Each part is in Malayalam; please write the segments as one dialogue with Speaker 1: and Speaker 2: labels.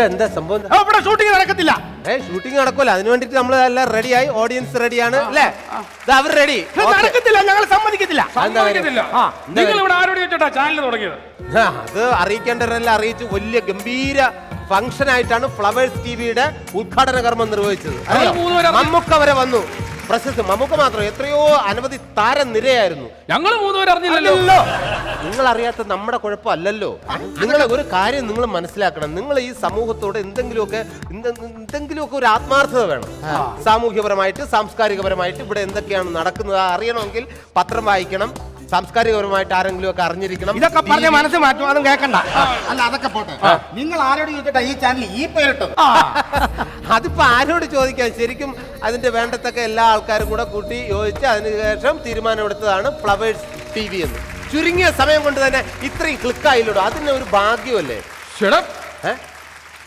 Speaker 1: എന്താ സംഭവം?
Speaker 2: ഇവിടെ ഷൂട്ടിംഗ് നടക്കത്തില്ല.
Speaker 1: ഷൂട്ടിംഗ് നടക്കൂല. അതിന് വേണ്ടിട്ട് നമ്മൾ എല്ലാം റെഡിയായി, ഓഡിയൻസ് റെഡിയാണ് അല്ലേ? അവർ റെഡി.
Speaker 2: നടക്കത്തില്ല, ഞങ്ങൾ സമ്മതിക്കത്തില്ല.
Speaker 3: നിങ്ങൾ ഇവിടെ ആരോട് ചോദിച്ചോട്ടാ ചാനൽ തുടങ്ങിയത്?
Speaker 1: അത് അറിയിക്കേണ്ടവരെല്ലാം അറിയിച്ചു. വലിയ ഗംഭീര ഫംഗ്ഷൻ ആയിട്ടാണ് ഫ്ലവേഴ്സ് ടിവിയുടെ ഉദ്ഘാടന കർമ്മം നിർവഹിച്ചത്. മമ്മൂക്ക വരെ വന്നു. പ്രശസ്തി മമ്മൂക്ക മാത്രം, എത്രയോ അനവധി താരനിരയായിരുന്നു.
Speaker 3: ഞങ്ങൾ 3 പേര് അറിഞ്ഞില്ലല്ലോ.
Speaker 1: നിങ്ങൾ അറിയാത്ത നമ്മുടെ കുഴപ്പമല്ലല്ലോ. നിങ്ങൾ ഒരു കാര്യം നിങ്ങൾ മനസ്സിലാക്കണം. നിങ്ങൾ ഈ സമൂഹത്തോട് എന്തെങ്കിലുമൊക്കെ ഒരു ആത്മാർത്ഥത വേണം. സാമൂഹ്യപരമായിട്ട്, സാംസ്കാരികപരമായിട്ട് ഇവിടെ എന്തൊക്കെയാണ് നടക്കുന്നത് അറിയണമെങ്കിൽ പത്രം വായിക്കണം. സാംസ്കാരികപരമായിട്ട് ആരെങ്കിലും ഒക്കെ അറിഞ്ഞിരിക്കണം.
Speaker 2: ഇതൊക്കെ പറഞ്ഞ മനസ്സ് മാറ്റും, അതും കേൾക്കണ്ട.
Speaker 4: അല്ല, അതൊക്കെ പോട്ടെ. നിങ്ങൾ ആരോട് ചോദിച്ചിട്ടാ ഈ ചാനൽ ഈ പേരിട്ടത്?
Speaker 1: അതിപ്പോ ആരോട് ചോദിക്കാൻ? ശരിക്കും അതിന്റെ വേണ്ടത്തക്ക എല്ലാ ആൾക്കാരും കൂടെ കൂട്ടി യോജിച്ച് അതിനുശേഷം തീരുമാനമെടുത്തതാണ് ഫ്ലവേഴ്സ് TV എന്ന്. ചുരുങ്ങിയ സമയം കൊണ്ട് തന്നെ ഇത്രയും ക്ലിക്കായില്ലോ. അതിന് ഒരു ഭാഗ്യമല്ലേ?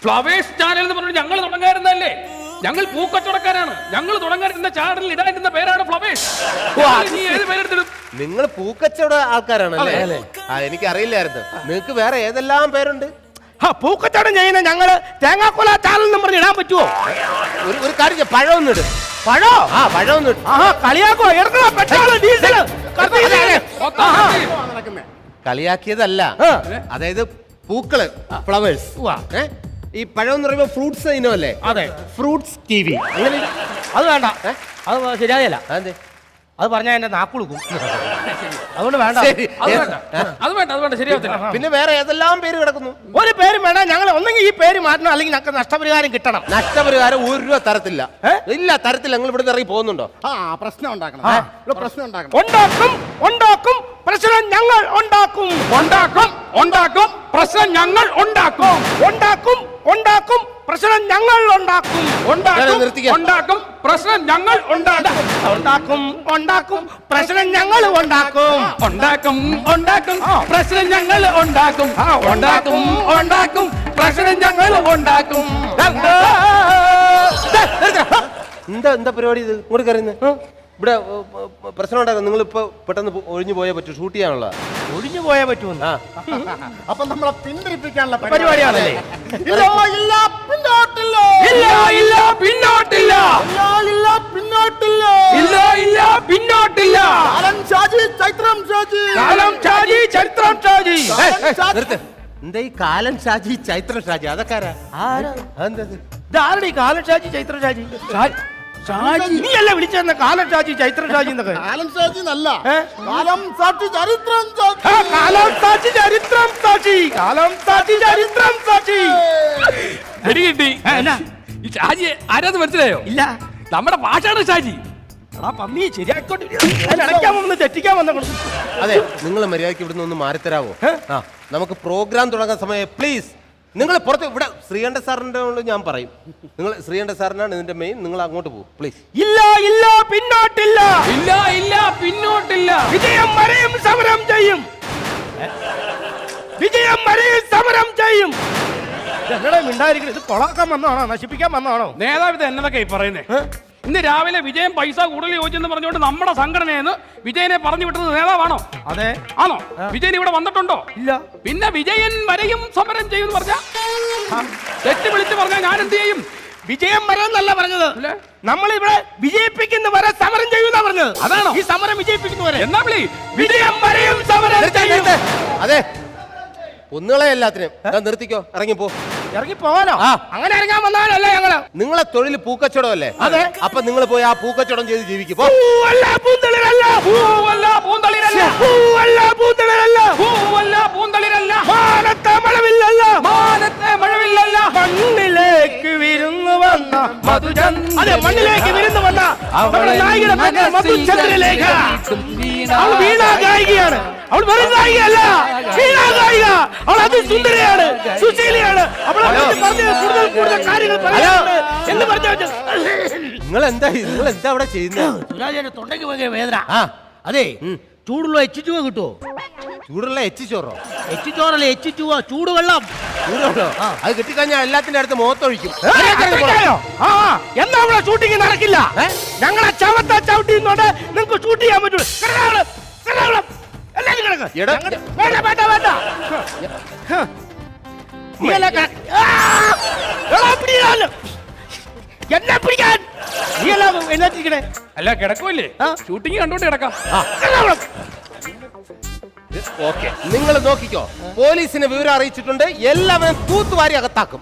Speaker 3: ഫ്ലവേഴ്സ് ചാനൽ എന്ന് പറഞ്ഞിട്ട് ഞങ്ങൾ തുടങ്ങാറുന്നല്ലേ? ഞങ്ങൾ പൂക്കച്ചവടക്കാരാണ്. ഞങ്ങൾ തുടങ്ങാനിരുന്ന ചാനലിൽ ഇടാനിരുന്ന പേരാണ് ഫ്ലവേഴ്സ്.
Speaker 1: നിങ്ങൾ പൂക്കച്ചവട ആൾക്കാരാണല്ലേ? എനിക്ക് അറിയില്ലായിരുന്നു. നിങ്ങൾക്ക് വേറെ ഏതെല്ലാം പേരുണ്ട്?
Speaker 2: പൂക്കച്ചവടം ചെയ്യുന്ന ഞങ്ങള് തേങ്ങാക്കൊല ചാനൽ എന്ന് പറഞ്ഞ് ഇടാൻ പറ്റുമോ?
Speaker 1: ഒരു കാര്യം, പഴമൊന്നിടും.
Speaker 2: പഴോ?
Speaker 1: പഴമൊന്നിടും.
Speaker 2: കളിയാക്കോ?
Speaker 1: കളിയാക്കിയതല്ല. അതായത് പൂക്കള്, ഫ്ലവേഴ്സ്. ഈ പഴം എന്ന് പറയുമ്പോ ഫ്രൂട്ട്സ് ഇനമല്ലേ?
Speaker 2: അതെ,
Speaker 1: ഫ്രൂട്ട്സ് TV.
Speaker 2: അത് വേണ്ട, അത് ശരിയായല്ല.
Speaker 1: അതെ,
Speaker 2: അത് പറഞ്ഞാൽ എന്റെ നാക്കുളുക്കും. അതുകൊണ്ട് വേണ്ട.
Speaker 3: അത് വേണ്ട, ശരിയാവത്തില്ല.
Speaker 1: പിന്നെ വേറെ ഏതെല്ലാം പേര് കിടക്കുന്നു?
Speaker 2: ഒരു പേര് വേണം. ഞങ്ങൾ ഒന്നെങ്കിൽ ഈ പേര് മാറ്റണം, അല്ലെങ്കിൽ ഞങ്ങൾക്ക് നഷ്ടപരിഹാരം കിട്ടണം.
Speaker 1: നഷ്ടപരിഹാരം 1 രൂപ തരത്തില്ല. ഇല്ല, തരത്തില്ല. നിങ്ങൾ ഇവിടെ ഇറങ്ങി പോകുന്നുണ്ടോ?
Speaker 4: പ്രശ്നം ഉണ്ടാക്കണം. പ്രശ്നം ഉണ്ടാക്കണം.
Speaker 2: ഉണ്ടാക്കും പ്രശ്നം ഞങ്ങൾ ഉണ്ടാക്കും.
Speaker 3: ഉണ്ടാക്കും പ്രശ്നം ഞങ്ങൾ ഉണ്ടാക്കും.
Speaker 2: ഉണ്ടാക്കും പ്രശ്നം ഞങ്ങൾ ഉണ്ടാക്കും.
Speaker 3: ഉണ്ടാക്കും പ്രശ്നം ഞങ്ങൾ ഉണ്ടാക്കും.
Speaker 2: ഉണ്ടാക്കും പ്രശ്നം ഞങ്ങൾ ഉണ്ടാക്കും.
Speaker 3: ഉണ്ടാക്കും പ്രശ്നം ഞങ്ങൾ ഉണ്ടാക്കും. ഉണ്ടാക്കും പ്രശ്നം ഞങ്ങൾ ഉണ്ടാക്കും.
Speaker 1: എന്താ പരിപാടി ഇത്? ഇങ്ങോട്ട് കയറുന്നത് ഇവിടെ പ്രശ്നം ഉണ്ടാക്കാം. നിങ്ങൾ ഇപ്പൊ പെട്ടെന്ന് ഒഴിഞ്ഞു പോയാൽ പറ്റൂ. ഷൂട്ട് ചെയ്യാനുള്ള
Speaker 2: ഒഴിഞ്ഞു പോയാൽ പറ്റുമെന്ന്.
Speaker 4: അപ്പൊ നമ്മളെ പിന്തിരിപ്പിക്കാനുള്ള
Speaker 2: പരിപാടിയാണല്ലേ?
Speaker 3: പിന്നോട്ടില്ല.
Speaker 1: എന്താ ഈ കാലൻ ഷാജി, ചൈത്രം ഷാജി? അതൊക്കെ
Speaker 2: ആരുടെ ഈ കാലൻ ഷാജി, ചൈത്രം ഷാജി? നീയല്ല വിളിച്ചെന്ന കാലൻ ഷാജി, ചൈത്രം ഷാജി എന്നൊക്കെ.
Speaker 4: കാലം സാക്ഷി എന്നല്ല, കാലം സാക്ഷി ചരിത്രം സാക്ഷി.
Speaker 2: കാലം സാക്ഷി ചരിത്രം സാക്ഷി. കാലം സാക്ഷി ചരിത്രം സാക്ഷി.
Speaker 3: കിട്ടി. ഈ ഷാജി ആരാന്ന് മനസ്സിലായോ?
Speaker 2: ഇല്ല,
Speaker 3: നമ്മുടെ ഭാഷയാണ് ഷാജി.
Speaker 2: പന്നി ശരിയാക്കോട്ടെ. അടയ്ക്കാൻ വന്ന് തെറ്റിക്കാൻ വന്ന.
Speaker 1: അതെ, നിങ്ങൾ മര്യാദയ്ക്ക് ഇവിടുന്ന് ഒന്ന് മാറിത്തരാവോ? നമുക്ക് പ്രോഗ്രാം തുടങ്ങാൻ സമയം. പ്ലീസ്, നിങ്ങൾ പുറത്ത്. ഇവിടെ ശ്രീകണ്ഠ സാറിന്റെ ഞാൻ പറയും. നിങ്ങൾ ശ്രീകണ്ഠ സാറിനാണ് ഇതിന്റെ മെയിൻ. നിങ്ങൾ അങ്ങോട്ട് പോകും പ്ലീസ്.
Speaker 2: ഇല്ല പിന്നോട്ടില്ല.
Speaker 3: പിന്നോട്ടില്ല.
Speaker 2: വിജയം വരെയും സമരം ചെയ്യും. വിജയം വരെയും സമരം ചെയ്യും. ഞങ്ങളെ മിണ്ടായിരിക്കും. ഇത് കൊളാക്കാൻ വന്നതാണോ? നശിപ്പിക്കാൻ വന്നതാണോ?
Speaker 3: നേതാവ് ഇത് എന്നതൊക്കെ പറയുന്നേ? ഇന്ന് രാവിലെ വിജയം പൈസ കൂടുതൽ ചോദിച്ചെന്ന് പറഞ്ഞുകൊണ്ട് നമ്മുടെ സംഘടനയെന്ന് വിജയനെ പറഞ്ഞു വിട്ടത് നേതാവാണോ?
Speaker 2: അതെ.
Speaker 3: ആണോ? വിജയൻ ഇവിടെ വന്നിട്ടുണ്ടോ?
Speaker 2: ഇല്ല.
Speaker 3: പിന്നെ വിജയൻ വരെയും സമരം ചെയ്യും പറഞ്ഞ തെറ്റ് വിളിച്ച് പറഞ്ഞാൽ ഞാൻ എന്ത് ചെയ്യും?
Speaker 2: വിജയം വരെ എന്നല്ല പറഞ്ഞത്. നമ്മളിവിടെ വിജയിപ്പിക്കുന്ന വരെ സമരം ചെയ്യുന്ന പറഞ്ഞത്.
Speaker 3: അതാണോ
Speaker 2: ഈ സമരം വിജയിപ്പിക്കുന്നവരെ?
Speaker 3: എന്നാ വിളി വിജയം വരെയും സമരം ചെയ്യും.
Speaker 1: അതെ, ഒന്നുകളെ എല്ലാത്തിനും നിർത്തിക്കോ. ഇറങ്ങിപ്പോ.
Speaker 2: ഇറങ്ങി പോവാനോ? അങ്ങനെ ഇറങ്ങാൻ വന്നാലല്ല ഞങ്ങള്.
Speaker 1: നിങ്ങളെ തൊഴിൽ പൂക്കച്ചവടം അല്ലേ?
Speaker 2: അതെ.
Speaker 1: അപ്പൊ നിങ്ങൾ പോയി ആ പൂക്കച്ചവടം ചെയ്ത് ജീവിക്കും.
Speaker 2: മണ്ണിലേക്ക് വിരുന്നു വന്ന മണ്ണിലേക്ക് വിരുന്നു വന്ന മധുചന്ദ്രലേഖ. അവൾ വീണാ ഗായികയാണ്. അവൾ വെറും ഗായികയല്ല, വീണാ ഗായിക. അവൾ അതിസുന്ദരിയാണ്, സുശീലയാണ്. അവളെ കൂടുതൽ കാര്യങ്ങൾ പറയാനുണ്ട് എന്ന് പറഞ്ഞു.
Speaker 1: നിങ്ങൾ എന്താ അവിടെ ചെയ്യുന്നത്?
Speaker 2: സുരാജന്റെ തൊണ്ടയ്ക്ക് ഭയങ്കര വേദന. അതെ, ചൂടുള്ള എച്ചിച്ചുവ കിട്ടുമോ?
Speaker 1: ചൂടുള്ള എച്ചിച്ചോറോ?
Speaker 2: എച്ചിച്ചോറല്ലേ, എച്ചിച്ചുവ. ചൂടുവെള്ളം.
Speaker 1: അത് കിട്ടിക്കഴിഞ്ഞാൽ എല്ലാത്തിന്റെ അടുത്ത് മുഖത്തൊഴിക്കും.
Speaker 2: എന്നാ അവിടെ ഷൂട്ടിംഗ് നടക്കില്ല. ഞങ്ങളെ ചവിട്ടിന്നോണ്ട് നിങ്ങൾക്ക് ഷൂട്ട് ചെയ്യാൻ പറ്റുള്ളൂ. വേണ്ട. എടാ, പിടിക്കാനോ? എന്നെ പിടിക്കാൻ നീ അല്ല എന്നാ
Speaker 3: അല്ല കിടക്കുമല്ലേ
Speaker 2: ആ.
Speaker 3: ഷൂട്ടിങ് കണ്ടോണ്ട് കിടക്കാം
Speaker 1: ഓക്കെ നിങ്ങൾ നോക്കിക്കോ പോലീസിനെ വിവരം അറിയിച്ചിട്ടുണ്ട് എല്ലാവരും തൂത്തുവാരി അകത്താക്കും